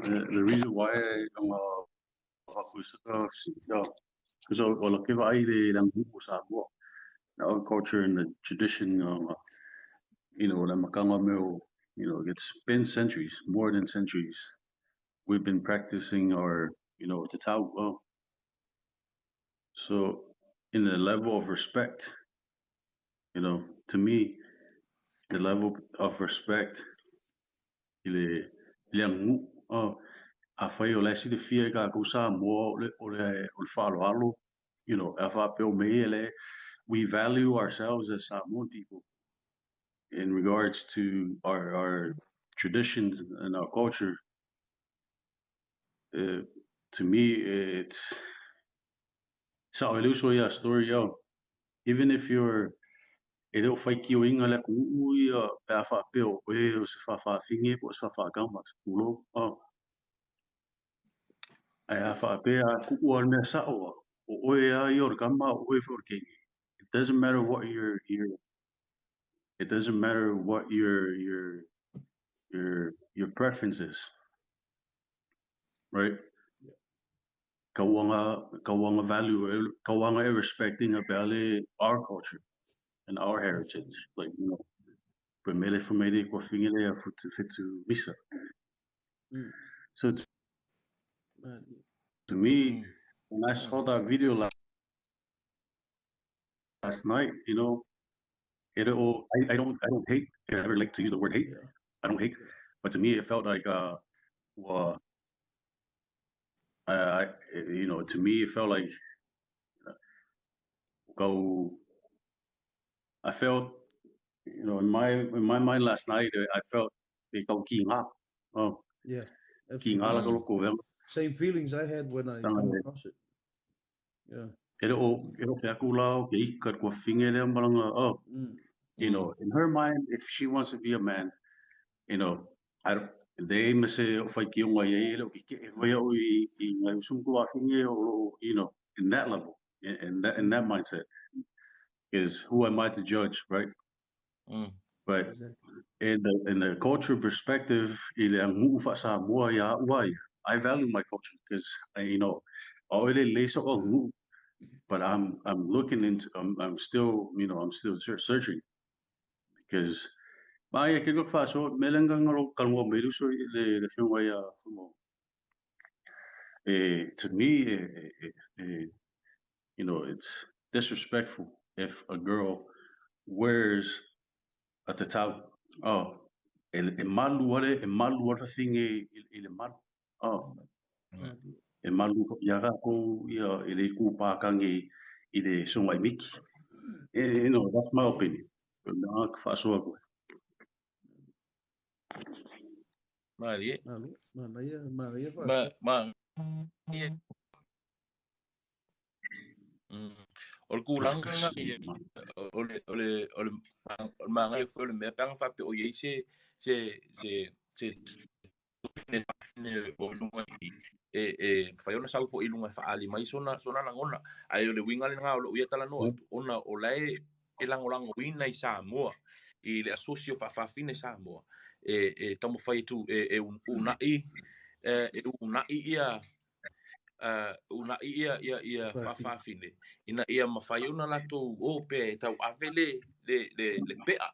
the reason why I'm because I'll give I Samoa. Our culture and the tradition, the makanga meo, it's been centuries, more than centuries. We've been practicing our, Tatau well. So in the level of respect, to me, the level of respect, a whai o lesi de fia ka kusa mo o whaaloalo, a whapeo me ele, we value ourselves as Samoan people in regards to our traditions and our culture. To me, it's a story, even if you're e reo whai ki o inga le ku ui a pēr whapeo o se whawhawhinge po se whawhakama se kulo. Ai a whapea ku ua mea sao o oe a i o kama o oe for king. It doesn't matter what it doesn't matter what your preference is, right? Kawanga value, kawanga respecting about our culture and our heritage, like primeiro família com a filha é feito missa. So to me, when I saw that video last night, I don't hate. I never like to use the word hate. Yeah. I don't hate, but to me, it felt like to me, it felt like I felt, in my mind last night, I felt oh yeah, absolutely. Same feelings I had when I come across it. Yeah. In her mind, if she wants to be a man, I don't. They must say in that level, in that mindset, is who am I to judge, right? But in the cultural perspective, I value my culture because but I'm looking into I'm still searching because I can look fast so to me it's disrespectful if a girl wears a tatau. Malu thing malu. Malu yaga ko ile ku pa kangi ile sungai miki. That's my opinion. Faasoaina. Ol kulanga ole manga foi me pang fa pe o ye se ne o lunga e fa yo na sa fo ilunga fa ali mai sona na ngona ai ole winga le nga o ia tala no ona o lai e langolango wina i Samoa i le asocio fa fine Samoa e tomo fai tu una ia una ia fa fine ina ia mafai ona lato o pe tau avele le pea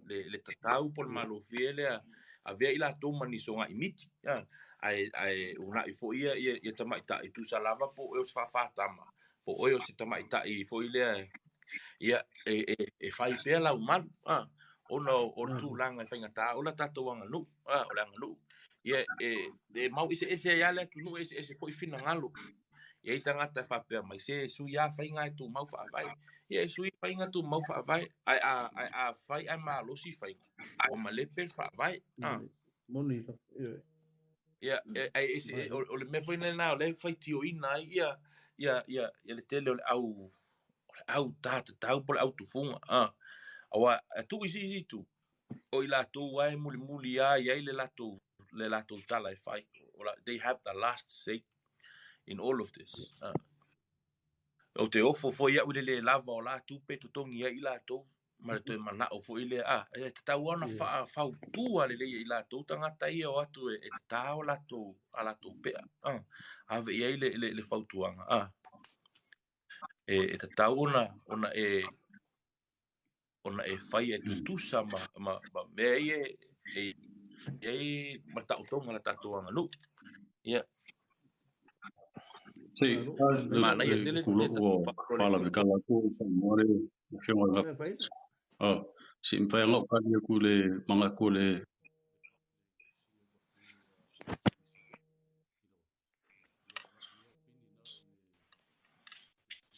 le tatau por malo fiele a vea ila to manisonga imiti ai una i fo ia tama ita i tu salava po e fa tama po o se tama ita i fo ile ia e fai pea la mal ona o tu langa fainga ta ola tato wanga nu o langa nu ia mau ese ya le tu nu ese foi fina ngalo ia tangata faapea mai se su ia fainga tu mau fa vai ia su fainga tu mau fa vai ai fai ai malo si fainga o malepe fa vai moni ia ai ese o le me foi na le fai tio ina ia le tele au tau por auto funga awa tu isi tu o ila tu wai muli ia le lato tala e fai they have the last say in all of this o te ofo foi ia ule le lava o la tu pe tu tongi ia ila to ma le manao fo ile e tatau ona fau tua le i la tu tangata ia o atu e tatau la tu ala tu pe ave ia le fau tuanga e tatau ona e fai e tutusa ma me e mata utonga la tatuanga lu ia Sí, mana ia tele kulo fala me kala ko fa more fiona la si mpa ngo ka dia kule manga kule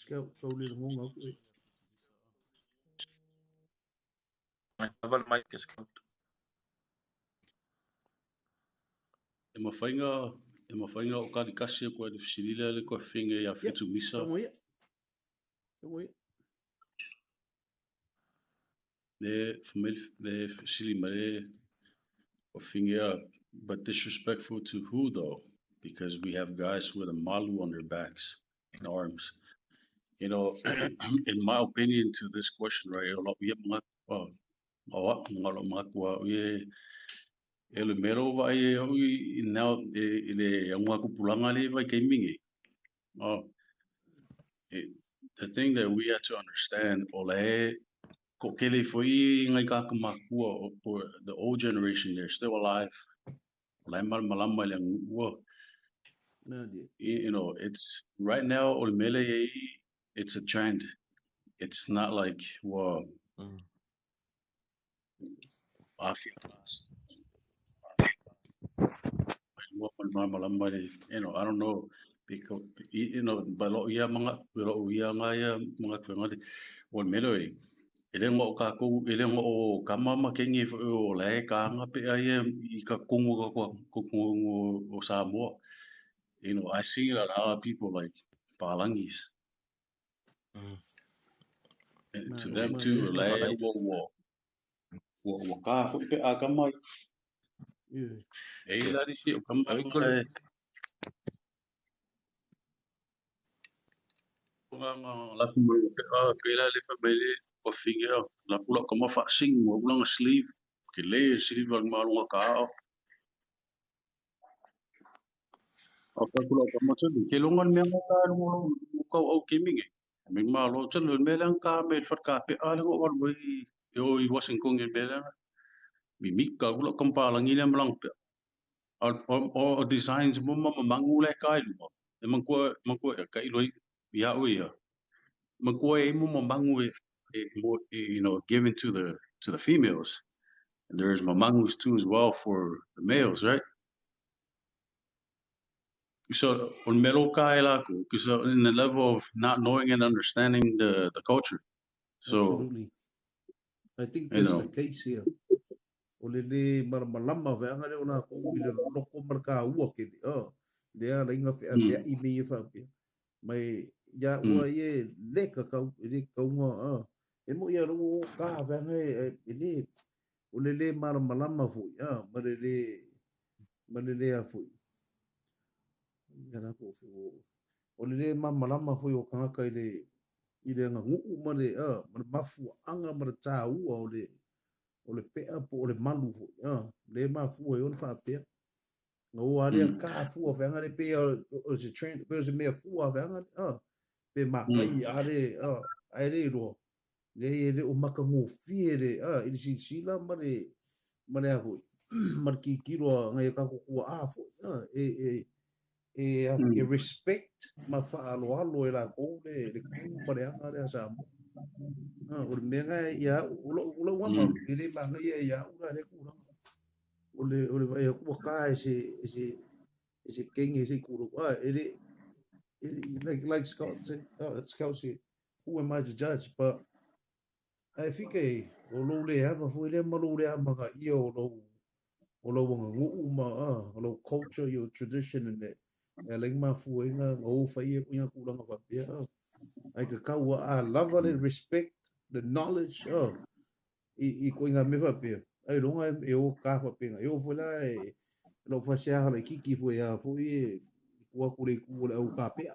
Scout tole ngonga ko aval mai ke scout e mafainga o ka di kasi ko de fisilila le ko finge ya fitu misa le famil le fisili mare o finge but disrespectful to who though, because we have guys with a malu on their backs and arms. You know, in my opinion to this question, right? A lot ele mero vai now ele uma kupulanga le vai kaimingi. The thing that we have to understand, ole ko kele foi ngai ka makua for the old generation, they're still alive. Ole malama le ngua. You know, it's right now ole mele it's a trend. It's not like well you know, I don't know because you know, balo ia mga mga kwengadi o meloi ele ngo ka ko ele ngo kama kengi o le ka nga pe ai I ka kungu ko kungu o Samoa. You know, I see a lot of people like palangis. And to them too, like wo ka fo pe a kama e la di si o kama sai la kuma pe la le family o finger la pula kama fa sing o ulang sleeve ke le sleeve ang malunga ka o ka pula kama tsu ke longan me ka no ko o kiming me malo tsu le me lang ka me fa ka pe ala ngo or yo I wasn't kong e bela mi mika pula kampa lang ile lang pe o designs mo mangule ka ilo e mangko ka ilo ya o ya mangko e mo mangu you know, given to the females. And there's mamangus too as well for the males, right? So on so in the level of not knowing and understanding the culture. So absolutely, I think that's the case here. Ole le malama ve anga le ona ko ile loko marka ua ke le ala inga fe pe I me fa pe mai ya ua ye le ka unga e mo ia ro ka ve anga ele ole le malama fu ma le a fu ngana ko fu ole le malama fu o kanga ka ile nga ngu ma le mafu anga ma ta ua ole pea po ole malu le mafu e on fa pe no area ka fu of anga le pe o se train pe se me fu of anga pe ma kai are ro le o maka ngo fiere il si la mare a fu mar ki kiro nga ka ko fu e respect ma fa alo e la ko le ku mare anga le sa o menga ya ulo wama ile banga ya ura le kura ole vai ku ka ese king ese kuru ele like Scott said Scott said who am I to judge, but I think o lo le ha fu ile ma lo le ha manga I o lo wanga ngu ma o lo culture your tradition and that like ma fu nga o fa ia ku kura nga pa pia ai ka I love and respect the knowledge I ko inga me fa pe ai longa e o ka fa pe e o fola lo fa sia la kiki fo ya fo I ku le o ka pe